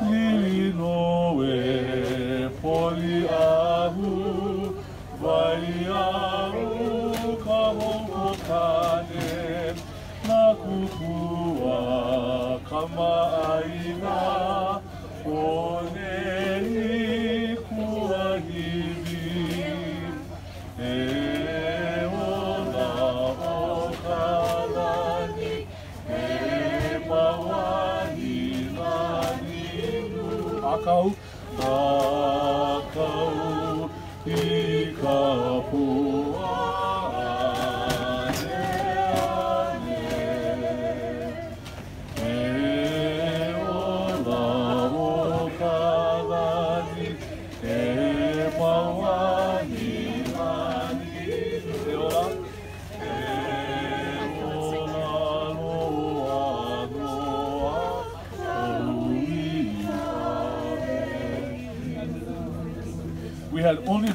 Lili no e poli ahu, vai au ka hoko kane, na kukua ka ma'aina, o nei kuahiwi. E ona o ka lani, e mawahi nani akau, akau I ka pua ane ane. E ola o ka lani, e mawahi nani. E ola, e ola loa loa o I. We had only